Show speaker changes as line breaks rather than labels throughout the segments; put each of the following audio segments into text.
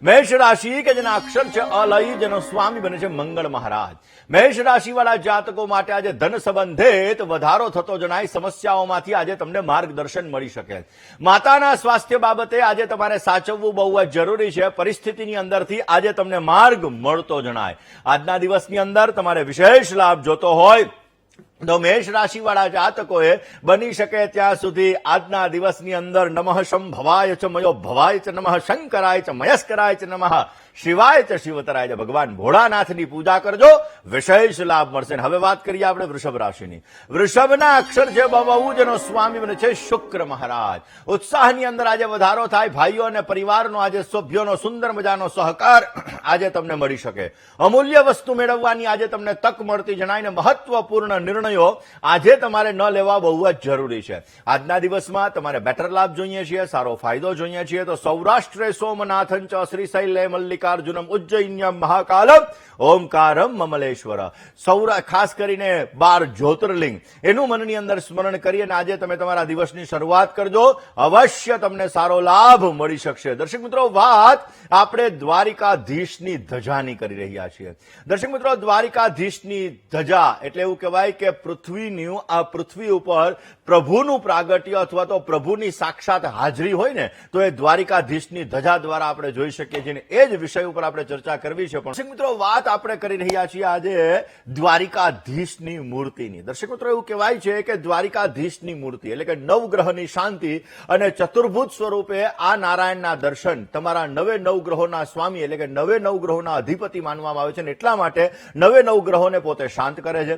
મેષ રાશિ કે જેના અક્ષર છે અલય, જેનો સ્વામી બને છે મંગળ મહારાજ. મેષ રાશિવાળા જાતકો માટે આજે ધન સંબંધિત વધારો થતો જણાય. સમસ્યાઓમાંથી આજે તમને માર્ગદર્શન મળી શકે. માતાના સ્વાસ્થ્ય બાબતે આજે તમારે સાચવવું બહુ જ જરૂરી છે. પરિસ્થિતિની અંદરથી આજે તમને માર્ગ મળતો જણાય. આજના દિવસની અંદર તમારે વિશેષ લાભ જોતો હોય તો મેષ રાશિવાળા જાતકોએ બની શકે ત્યાં સુધી આજના દિવસની અંદર નમઃ શંભવાય ચ મયો ભવાય ચ નમઃ શંકરાય ચ મયસ્કરાય ચ નમઃ શિવાય ચ શિવતરાય ચ ભગવાન ભોળાનાથની પૂજા કરજો, વિશેષ લાભ મળશે. હવે વાત કરીએ આપણે વૃષભ રાશિની. વૃષભના અક્ષર છે બહુ, જેનો સ્વામી બને છે શુક્ર મહારાજ. ઉત્સાહની અંદર આજે વધારો થાય. ભાઈઓ અને પરિવારનો આજે સભ્યોનો સુંદર મજાનો સહકાર આજે તમને મળી શકે. અમૂલ્ય વસ્તુ મેળવવાની આજે તમને તક મળતી જણાય ને મહત્વપૂર્ણ નિર્ણયો આજે તમારે ન લેવા બહુ જ જરૂરી છે. આજના દિવસમાં તમારે બેટર લાભ જોઈએ છીએ, સારો ફાયદો જોઈએ છીએ તો સૌરાષ્ટ્રે સોમનાથં ચ શ્રીશૈલે મલ્લિકાર્જુનમ ઉજ્જૈન્યમ મહાકાલમ ઓમકારમ મમલેશ્વર. ખાસ કરીને 12 જ્યોતિર્લિંગ એનું મનની અંદર સ્મરણ કરી અને આજે તમે તમારા દિવસની શરૂઆત કરજો, અવશ્ય તમને સારો લાભ મળી શકશે. દર્શક મિત્રો, વાત આપણે દ્વારિકાધીશની ધજાની કરી રહ્યા છીએ. દર્શક મિત્રો, દ્વારિકાધીશની ધજા એટલે એવું કહેવાય કે પૃથ્વીનું આ પૃથ્વી ઉપર પ્રભુનું પ્રાગટ્ય અથવા તો પ્રભુની સાક્ષાત હાજરી હોય ને તો એ દ્વારિકાધીશની ધજા દ્વારા આપણે જોઈ શકીએ છીએ. એ જ વિષય ઉપર આપણે ચર્ચા કરવી છે. પણ દર્શક મિત્રો, વાત આપણે કરી રહ્યા છીએ આજે દ્વારિકાધીશની મૂર્તિની. દર્શક મિત્રો, એવું કહેવાય છે કે દ્વારિકાધીશની મૂર્તિ એટલે કે નવગ્રહની શાંતિ અને ચતુર્ભુજ સ્વરૂપે આ નારાયણના દર્શન તમારા 9 નવગ્રહોના સ્વામી એટલે કે 9 નવગ્રહોના અધિપતિ માનવામાં આવે છે અને એટલા માટે 9 નવગ્રહોને પોતે શાંત કરે છે.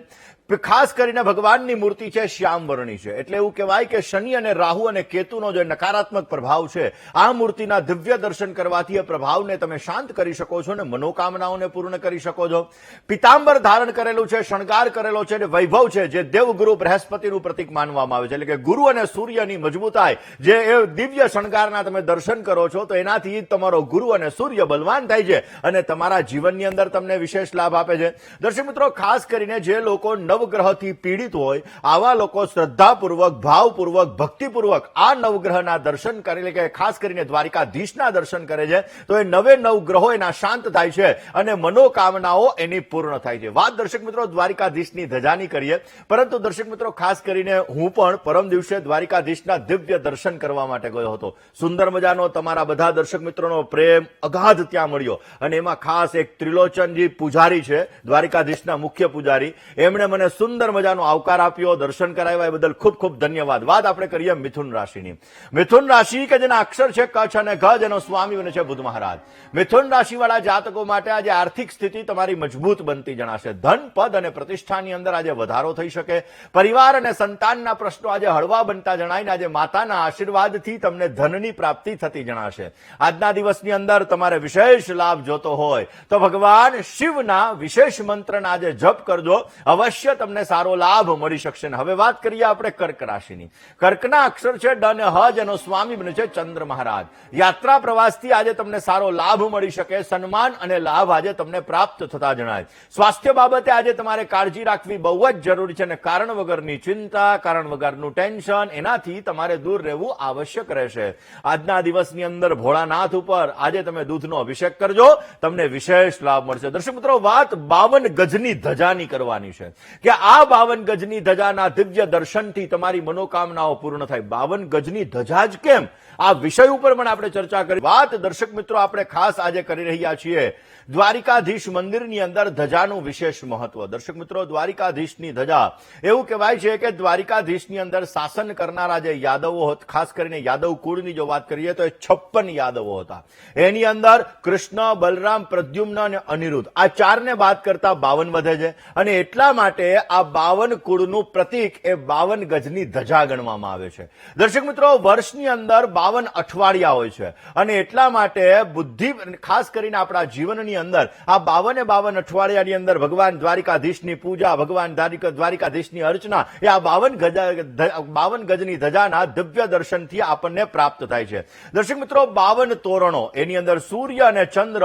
ખાસ કરીને ભગવાનની મૂર્તિ છે શ્યામ વર્ણી છે એટલે એવું કહેવાય કે શનિ અને રાહુ અને કેતુનો જે નકારાત્મક પ્રભાવ છે આ મૂર્તિના દિવ્ય દર્શન કરવાથી એ પ્રભાવને તમે શાંત કરી શકો છો અને મનોકામનાઓને પૂર્ણ કરી શકો છો. પિતાંબર ધારણ કરેલું છે, શણગાર કરેલો છે અને વૈભવ છે જે દેવગુરુ બૃહસ્પતિનું પ્રતીક માનવામાં આવે છે. એટલે કે ગુરુ અને સૂર્યની મજબૂતાઈ જે એ દિવ્ય શણગારના તમે દર્શન કરો છો તો એનાથી તમારો ગુરુ અને સૂર્ય બલવાન થાય છે અને તમારા જીવનની અંદર તમને વિશેષ લાભ આપે છે. દર્શક મિત્રો, ખાસ કરીને જે લોકો નવગ્રહથી પીડિત હોય આવા લોકો શ્રદ્ધાપૂર્વક, ભાવપૂર્વક, ભક્તિપૂર્વક આ નવગ્રહના દર્શન કરે એટલે કે ખાસ કરીને દ્વારિકાધીશના દર્શન કરે છે તો એ 9 નવગ્રહો એના શાંત થાય છે અને મનોકામનાઓ એની પૂર્ણ થાય છે. વાત દર્શક મિત્રો દ્વારિકાધીશની ધજાની કરીએ, પરંતુ દર્શક મિત્રો ખાસ કરીને હું પણ પરમ દિવસે દ્વારિકાધીશના દિવ્ય દર્શન કરવા માટે ગયો હતો. સુંદર મજાનો તમારા બધા દર્શક મિત્રોનો પ્રેમ અગાધ ત્યાં મળ્યો અને એમાં ખાસ એક ત્રિલોચનજી પૂજારી છે, દ્વારિકાધીશના મુખ્ય પૂજારી, એમણે મને સુંદર મજાનો આવકાર આપ્યો, દર્શન કરાવ્યા, એ બદલ ખૂબ ખૂબ ધન્યવાદ. વાત આપણે કરીએ મિથુન રાશિની. મિથુન રાશિ કે જેના અક્ષર છે કચ્છ અને ઘ, જેનો સ્વામી બને છે બુધ મહારાજ. મિથુન રાશિવાળા જાતકો માટે આજે આર્થિક સ્થિતિ તમારી મજબૂત બનતી જણાશે. ધન, પદ અને પ્રતિષ્ઠાની અંદર આજે વધારો થઈ શકે. પરિવાર અને સંતાનના પ્રશ્નો આજે હળવા બનતા જણાય ને આજે માતાના આશીર્વાદથી તમને ધનની પ્રાપ્તિ થતી જણાશે. આજના દિવસની અંદર તમારે વિશેષ લાભ જોતો હોય તો ભગવાન શિવના વિશેષ મંત્રના આજે જપ કરજો, અવશ્ય તમને સારો લાભ મળી શકશે. હવે વાત કરીએ આપણે કર્ક રાશિની. કર્કના અક્ષર છે ડ અને હ, જેનો સ્વામી બને છે ચંદ્ર મહારાજ. યાત્રા પ્રવાસથી આજે તમને સારો લાભ મળી શકે. સન્માન અને લાભ આજે તમને પ્રાપ્ત થતા જણાય. સ્વાસ્થ્ય બાબતે આજે તમારે કાળજી રાખવી બહુ જ જરૂરી છે અને કારણ વગરની ચિંતા, કારણ વગરનું ટેન્શન એનાથી તમારે દૂર રહેવું આવશ્યક રહેશે. આજના દિવસની અંદર ભોળાનાથ ઉપર આજે તમે દૂધનો અભિષેક કરજો, તમને વિશેષ લાભ મળશે. દર્શક મિત્રો, વાત 52 ગજની ધજાની કરવાની છે કે આ 52 ગજની ધજાના દિવ્ય દર્શનથી તમારી મનોકામનાઓ પૂર્ણ થાય. 52 ગજની ધજા જ કેમ, આ વિષય ઉપર પણ આપણે ચર્ચા કરી. વાત દર્શક મિત્રો આપણે ખાસ આજે કરી રહ્યા છીએ દ્વારિકાધીશ મંદિરની અંદર ધજાનું વિશેષ મહત્વ. દર્શક મિત્રો, દ્વારિકાધીશની ધજા એવું કહેવાય છે કે દ્વારિકાધીશની અંદર શાસન કરનારા જે યાદવો હતા, ખાસ કરીને યાદવ કુળની જો વાત કરીએ તો એ 56 યાદવો હતા. એની અંદર કૃષ્ણ, બલરામ, પ્રદ્યુમ્ન અને અનિરુદ્ધ આ 4ને બાદ કરતા 52 વધે છે અને એટલા માટે આ 52 કુળનું પ્રતીક એ 52 ગજની ધજા ગણવામાં આવે છે. દર્શક મિત્રો, વર્ષની અંદર 52 અઠવાડિયા હોય છે અને એટલા માટે બુદ્ધિ ખાસ કરીને આપણા જીવનની અંદર આ 52 અઠવાડિયાની અંદર ભગવાન દ્વારિકાધીશની પૂજા, ભગવાન દ્વારિકાધીશની અર્ચના એ આ 52 ગજની ધજાના દિવ્ય દર્શનથી આપણને પ્રાપ્ત થાય છે. દર્શક મિત્રો, 52 તોરણો એની અંદર સૂર્ય અને ચંદ્ર,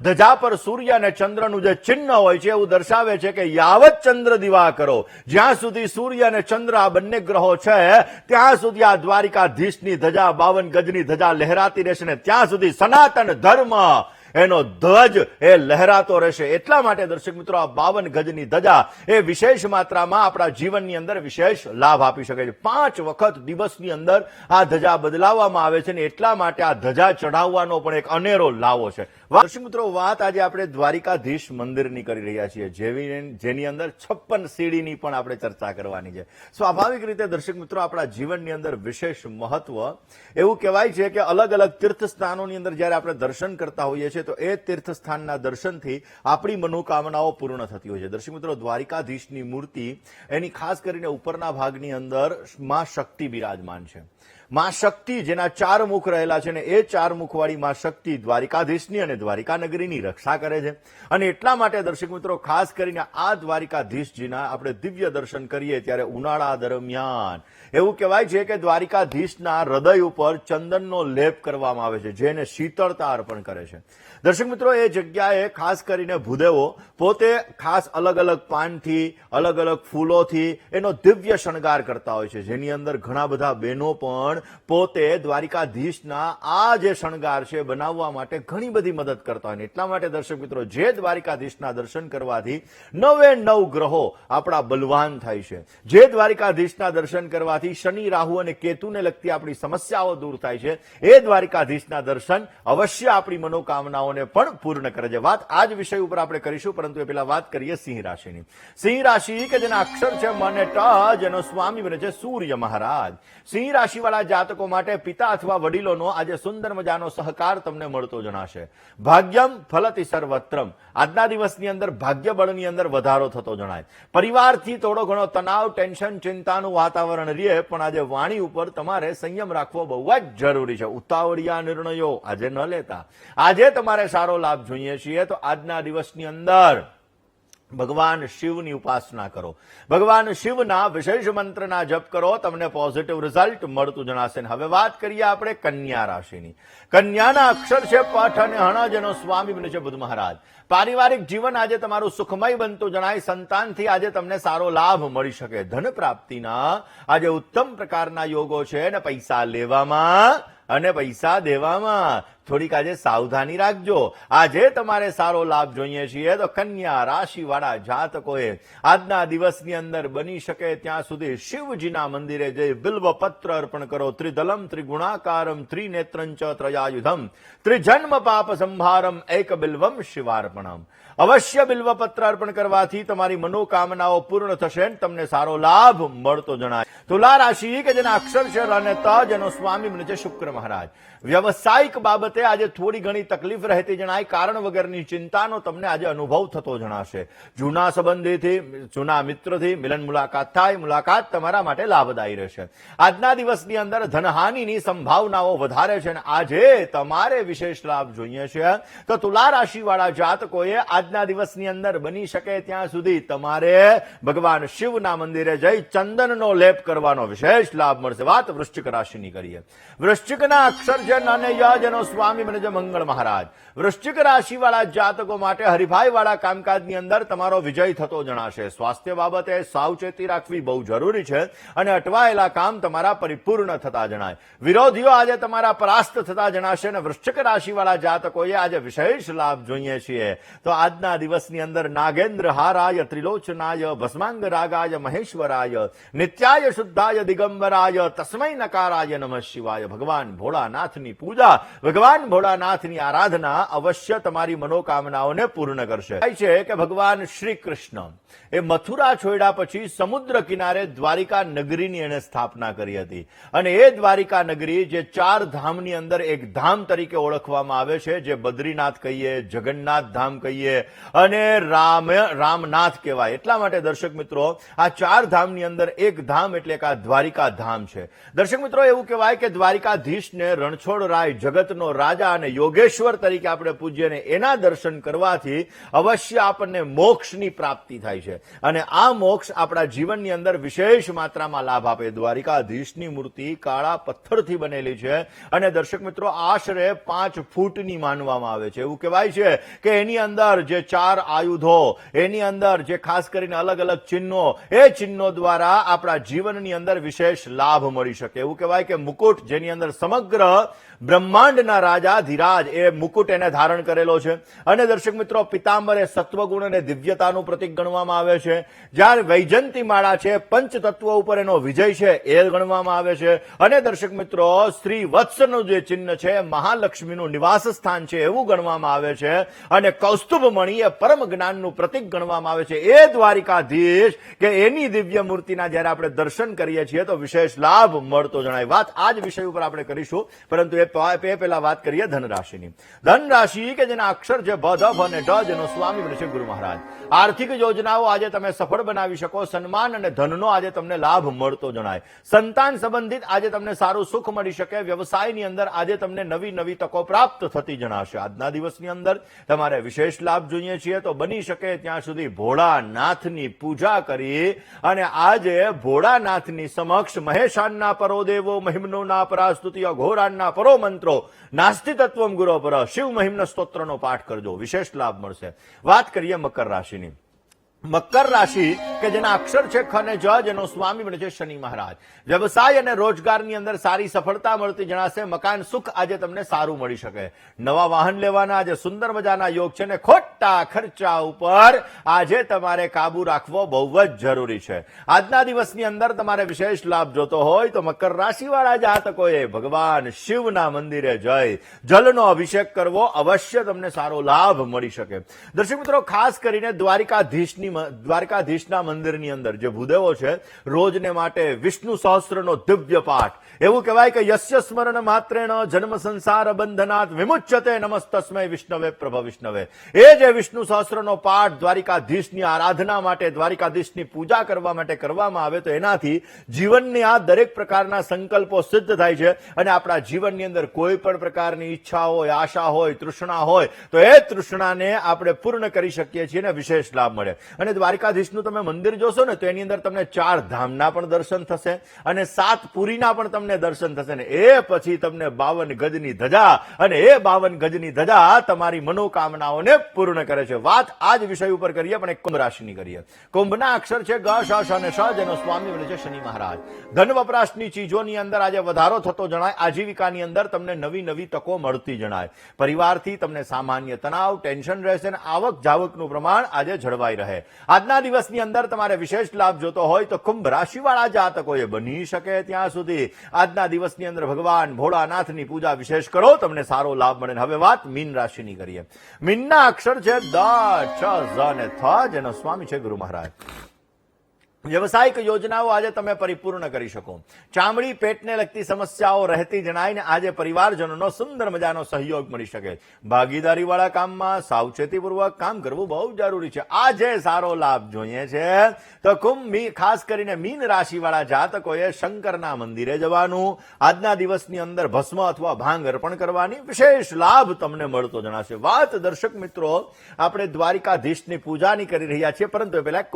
ધજા પર સૂર્ય અને ચંદ્રનું જે ચિહ્ન હોય છે એવું દર્શાવે છે કે યાવત ચંદ્ર દિવા કરો, જ્યાં સુધી સૂર્ય અને ચંદ્ર આ બંને ગ્રહો છે ત્યાં સુધી આ દ્વારિકાધીશની ધજા 52 ગજની ધજા લહેરાતી રહેશે ને ત્યાં સુધી સનાતન ધર્મ એનો ધ્વજ એ લહેરાતો રહેશે. એટલા માટે દર્શક મિત્રો આ 52 ગજની ધજા એ વિશેષ માત્રામાં આપણા જીવનની અંદર વિશેષ લાભ આપી શકે છે. 5 વખત દિવસની અંદર આ ધજા બદલાવવામાં આવે છે ને એટલા માટે આ ધજા ચઢાવવાનો પણ એક અનેરો લાવો છે. દર્શક મિત્રો વાત આજે આપણે દ્વારિકાધીશ મંદિરની કરી રહ્યા છીએ, જેની અંદર 56 સીડીની પણ આપણે ચર્ચા કરવાની છે. સ્વાભાવિક રીતે દર્શક મિત્રો આપણા જીવનની અંદર વિશેષ મહત્વ એવું કહેવાય છે કે અલગ અલગ તીર્થ સ્થાનોની અંદર જ્યારે આપણે દર્શન કરતા હોઈએ છીએ તો એ તીર્થ સ્થાનના દર્શનથી આપણી મનોકામનાઓ પૂર્ણ થતી હોય છે. દર્શક મિત્રો દ્વારિકાધીશની મૂર્તિ એની ખાસ કરીને ઉપરના ભાગની અંદર માં શક્તિ બિરાજમાન છે. માં શક્તિ જેના 4 મુખ રહેલા છે ને એ 4 મુખવાળી માં શક્તિ દ્વારિકાધીશની અને દ્વારિકા નગરીની રક્ષા કરે છે. અને એટલા માટે દર્શક મિત્રો ખાસ કરીને આ દ્વારિકાધીશજીના આપણે દિવ્ય દર્શન કરીએ ત્યારે ઉનાળા દરમિયાન એવું કહેવાય છે કે દ્વારિકાધીશના હૃદય ઉપર ચંદનનો લેપ કરવામાં આવે છે, જેને શીતળતા અર્પણ કરે છે. દર્શક મિત્રો એ જગ્યાએ ખાસ કરીને ભૂદેવો પોતે ખાસ અલગ અલગ પાનથી અલગ અલગ ફૂલોથી એનો દિવ્ય શણગાર કરતા હોય છે, જેની અંદર ઘણા બધા બહેનો પણ પોતે દ્વારિકાધીશના આ જે શણગાર છે બનાવવા માટે ઘણી બધી મદદ કરતા હોય. એટલા માટે દર્શક મિત્રો જે દ્વારિકાધીશના દર્શન કરવાથી 9 ગ્રહો આપણા બલવાન થાય છે, જે દ્વારિકાધીશના દર્શન કરવાથી શનિ રાહુ અને કેતુને લગતી આપણી સમસ્યાઓ દૂર થાય છે, એ દ્વારિકાધીશના દર્શન અવશ્ય આપણી મનોકામનાઓને પણ પૂર્ણ કરે છે. વાત આ જ વિષય ઉપર આપણે કરીશું, પરંતુ એ પહેલા વાત કરીએ સિંહ રાશિની. સિંહ રાશિ કે જેના અક્ષર છે મ અને ટ, જેનો સ્વામી બને છે સૂર્ય મહારાજ. સિંહ રાશિવાળા જાતકો માટે પિતા અથવા વડીલોનો આજે સુંદર મજાનો સહકાર તમને મળતો જણાશે. ભાગ્યમ ફલતિ સર્વત્રમ. આજના દિવસની અંદર ભાગ્ય બળની અંદર વધારો થતો જણાય. પરિવારથી થોડો ઘણો તણાવ, ટેન્શન, ચિંતાનું વાતાવરણ રહે, પણ આજે વાણી ઉપર તમારે સંયમ રાખવો બહુ જ જરૂરી છે. ઉતાવળિયા નિર્ણયો આજે ન લેતા. આજે તમારે સારો લાભ જોઈએ છીએ તો આજના દિવસની અંદર ભગવાન શિવની ઉપાસના કરો, ભગવાન શિવના વિશેષ મંત્રના જપ કરો, તમને પોઝિટિવ રિઝલ્ટ મળતું જણાશે. હવે વાત કરીએ આપણે કન્યા રાશિની. કન્યાના અક્ષર છે પઠ અને હણ, જેનો સ્વામી બને છે બુધ મહારાજ. પારિવારિક જીવન આજે તમારું સુખમય બનતું જણાય. સંતાનથી આજે તમને સારો લાભ મળી શકે. ધન પ્રાપ્તિના આજે ઉત્તમ પ્રકારના યોગો છે અને પૈસા લેવામાં અને પૈસા દેવામાં થોડીક આજે સાવધાની રાખજો. આજે તમારે સારો લાભ જોઈએ છીએ તો કન્યા રાશિવાળા જાતકોએ આજના દિવસની અંદર બની શકે ત્યાં સુધી શિવજીના મંદિરે જઈ બિલ્વપત્ર અર્પણ કરો. ત્રિદલમ ત્રિગુણાકારમ ત્રિનેત્રં ચ ત્રયાયુધમ ત્રિજન્મ પાપ સંહારમ એક બિલ્વમ શિવાર્પણમ. અવશ્ય બિલ્વપત્ર અર્પણ કરવાથી તમારી મનોકામનાઓ પૂર્ણ થશે અને તમને સારો લાભ મળતો જણાય. તુલા રાશિ કે જેના અક્ષર છે ર અને ત, જેનો સ્વામી બને છે શુક્ર મહારાજ. વ્યવસાયિક બાબતે આજે થોડી ઘણી તકલીફ રહેતી જણાય. કારણ વગરની ચિંતાનો તમને આજે અનુભવ થતો જણાશે. જૂના સંબંધીથી, જૂના મિત્રથી મિલન મુલાકાત થાય. મુલાકાત તમારા માટે લાભદાયી રહેશે. આજના દિવસની અંદર ધનહાનિની સંભાવનાઓ વધારે છે અને આજે તમારે વિશેષ લાભ જોઈએ છે તો તુલા રાશિવાળા જાતકોએ આજના દિવસની અંદર બની શકે ત્યાં સુધી તમારે ભગવાન શિવના મંદિરે જઈ ચંદનનો લેપ કરવાનો વિશેષ લાભ મળશે. વાત વૃશ્ચિક રાશિની કરીએ. વૃશ્ચિકના અક્ષર છે ન અને ય, જેનો સ્વામી બને છે મંગળ મહારાજ. વૃશ્ચિક રાશિવાળા જાતકો માટે હરિફાઈવાળા કામકાજની અંદર તમારો વિજય થતો જણાશે. સ્વાસ્થ્ય બાબતે સાવચેતી રાખવી બહુ જરૂરી છે અને અટવાયેલા કામ તમારા પરિપૂર્ણ થતા જણાય. વિરોધીઓ આજે તમારા પરાસ્ત થતા જણાશે અને વૃશ્ચિક રાશિવાળા જાતકોએ આજે વિશેષ લાભ જોઈએ છીએ તો આજના દિવસની અંદર નાગેન્દ્ર હારાય ત્રિલોચનાય ભસ્માંગ રાગાય મહેશ્વરાય નિત્યાય શુદ્ધાય દિગંબરાય તસ્મૈ નકારાય નમઃ શિવાય. ભગવાન ભોળાનાથની પૂજા, ભગવાન ભોળાનાથની આરાધના અવશ્ય તમારી મનોકામનાઓને પૂર્ણ કરશે. છે કે ભગવાન શ્રી કૃષ્ણ એ મથુરા છોડ્યા પછી સમુદ્ર કિનારે દ્વારિકા નગરીની એને સ્થાપના કરી હતી અને એ દ્વારિકા નગરી જે 4 ધામની અંદર એક ધામ તરીકે ઓળખવામાં આવે છે, જે બદ્રીનાથ કહીએ, જગન્નાથ ધામ કહીએ અને રામનાથ કહેવાય. એટલા માટે દર્શક મિત્રો આ 4 ધામની અંદર એક ધામ એટલે કે આ દ્વારિકા ધામ છે. દર્શક મિત્રો એવું કહેવાય કે દ્વારિકાધીશને રણછોડરાય, જગતનો રાજા અને યોગેશ્વર તરીકે આપણે પૂજ્ય ને એના દર્શન કરવાથી અવશ્ય આપણને મોક્ષની પ્રાપ્તિ થાય છે અને આ મોક્ષ આપણા જીવનની અંદર વિશેષ માત્રામાં લાભ આપે. દ્વારિકાધીશની મૂર્તિ કાળા પથ્થરથી બનેલી છે અને દર્શક મિત્રો આશરે 5 ફૂટની માનવામાં આવે છે. એવું કહેવાય છે કે એની અંદર જે 4 આયુધો, એની અંદર જે ખાસ કરીને અલગ અલગ ચિહ્નો, એ ચિહ્નો દ્વારા આપણા જીવનની અંદર વિશેષ લાભ મળી શકે. એવું કહેવાય કે મુકુટ જેની અંદર સમગ્ર બ્રહ્માંડના રાજાધિરાજ એ મુકુટ એને ધારણ કરેલો છે અને દર્શક મિત્રો પિતાંબર એ સત્વગુણ અને દિવ્યતાનું પ્રતીક ગણવામાં આવે છે. જ્યારે વૈજયંતી માળા છે પંચ તત્વો ઉપર એનો વિજય છે એ ગણવામાં આવે છે અને દર્શક મિત્રો શ્રી વત્સનું જે ચિહ્ન છે મહાલક્ષ્મીનું નિવાસ સ્થાન છે એવું ગણવામાં આવે છે અને કૌસ્તુભ મણિ એ પરમ જ્ઞાનનું પ્રતીક ગણવામાં આવે છે. એ દ્વારિકાધીશ કે એની દિવ્ય મૂર્તિના જ્યારે આપણે દર્શન કરીએ છીએ તો વિશેષ લાભ મળતો જણાય. વાત આ જ વિષય ઉપર આપણે કરીશું, પરંતુ એ પહેલા વાત કરીએ ધનરાશિની. ધનરાશિ કે જેના અક્ષર છે ભ, ધ, ભ અને ઢ, જેનો સ્વામી બને છે ગુરુ મહારાજ. આર્થિક યોજનાઓ આજે તમે સફળ બનાવી શકો. સન્માન અને ધનનો આજે તમને લાભ મળતો જણાય. સંતાન સંબંધિત આજે તમને સારું સુખ મળી શકે. વ્યવસાયની અંદર આજે તમને નવી નવી તકો પ્રાપ્ત થતી જણાશે. આજના દિવસની અંદર તમારે વિશેષ લાભ જોઈએ છીએ તો બની શકે ત્યાં સુધી ભોળાનાથની પૂજા કરી અને આજે ભોળાનાથની સમક્ષ મહેશાનના પરો દેવો મહિમનો ના પરાસ્તુતિ અઘોરાનના પરો મંત્રો નાસ્તિ તત્વમ ગુરો પર શિવ મહિમના સ્તોત્રનો પાઠ કરજો. વિશેષ લાભ મળશે. વાત કરીએ મકર રાશિની. મકર રાશિ કે જેના અક્ષર છે ખ અને જ, જેનો સ્વામી બને છે શનિ મહારાજ. વ્યવસાય અને રોજગારની અંદર સારી સફળતા મળતી જણાશે. મકાન સુખ આજે તમને સારું મળી શકે. નવા વાહન લેવાના આજે સુંદર મજાના યોગ છે ને ખોટા ખર્ચા ઉપર આજે તમારે કાબુ રાખવો બહુ જ જરૂરી છે. આજના દિવસની અંદર તમારે વિશેષ લાભ જોતો હોય તો મકર રાશિવાળા જાતકોએ ભગવાન શિવના મંદિરે જઈ જલનો અભિષેક કરવો અવશ્ય તમને સારો લાભ મળી શકે. દર્શક મિત્રો, ખાસ કરીને દ્વારકાધીશના મંદિરની અંદર જે ભૂદેવો છે રોજને માટે વિષ્ણુ સહસ્ત્રનો દિવ્ય પાઠ. એવું કહેવાય કે યસ્ય સ્મરણ માત્રેણ જન્મ સંસાર બંધનાત વિમુચ્યતે નમસ્તસ્મૈ વિષ્ણવે પ્રભ વિષ્ણવે. એ જે વિષ્ણુ સહસ્ત્રનો પાઠ દ્વારિકાધીશની આરાધના માટે, દ્વારિકાધીશની પૂજા કરવા માટે કરવામાં આવે તો એનાથી જીવનની આ દરેક પ્રકારના સંકલ્પો સિદ્ધ થાય છે અને આપણા જીવનની અંદર કોઈ પણ પ્રકારની ઈચ્છા હોય, આશા હોય, તૃષ્ણા હોય તો એ તૃષ્ણાને આપણે પૂર્ણ કરી શકીએ છીએ અને વિશેષ લાભ મળે. અને દ્વારિકાધીશનું તમે મંદિર જોશો ને તો એની અંદર તમને 4 ધામના પણ દર્શન થશે અને 7 પુરીના પણ તમને દર્શન થશે ને એ પછી તમને 52 ગજની ધજા અને એ 52 ગજની ધજા તમારી મનોકામનાઓને પૂર્ણ કરે છે. વાત આ જ વિષય ઉપર કરીએ પણ એક કુંભ રાશિની કરીએ. કુંભના અક્ષર છે ગ, શ, શ અને શ, જેનો સ્વામી બને છે શનિ મહારાજ. ધન વપરાશની ચીજોની અંદર આજે વધારો થતો જણાય. આજીવિકાની અંદર તમને નવી નવી તકો મળતી જણાય. પરિવારથી તમને સામાન્ય તણાવ, ટેન્શન રહેશે અને આવક જાવકનું પ્રમાણ આજે જળવાઈ રહે. આજના દિવસની અંદર તમારે વિશેષ લાભ જોતો હોય તો કુંભ રાશિવાળા જાતકોએ બની શકે ત્યાં સુધી આજના દિવસની અંદર ભગવાન ભોળાનાથની પૂજા વિશેષ કરો, તમને સારો લાભ મળે. હવે વાત મીન રાશિની કરીએ. મીનના અક્ષર છે દ, ચ, ઝ અને થ, જેનો સ્વામી છે ગુરુ મહારાજ. વ્યવસાયિક યોજનાઓ આજે તમે પરિપૂર્ણ કરી શકો. ચામડી પેટને લગતી સમસ્યાઓ રહેતી જણાય ને આજે પરિવારજનોનો સુંદર મજાનો સહયોગ મળી શકે. ભાગીદારીવાળા કામમાં સાવચેતીપૂર્વક કામ કરવું બહુ જરૂરી છે. આજે સારો લાભ જોઈએ છે તો ખાસ કરીને મીન રાશિવાળા જાતકોએ શંકરના મંદિરે જવાનું, આજના દિવસની અંદર ભસ્મ અથવા ભાંગ અર્પણ કરવાની વિશેષ લાભ તમને મળતો જણાશે. વાત દર્શક મિત્રો આપણે દ્વારિકાધીશની પૂજાની કરી રહ્યા છીએ, પરંતુ પહેલા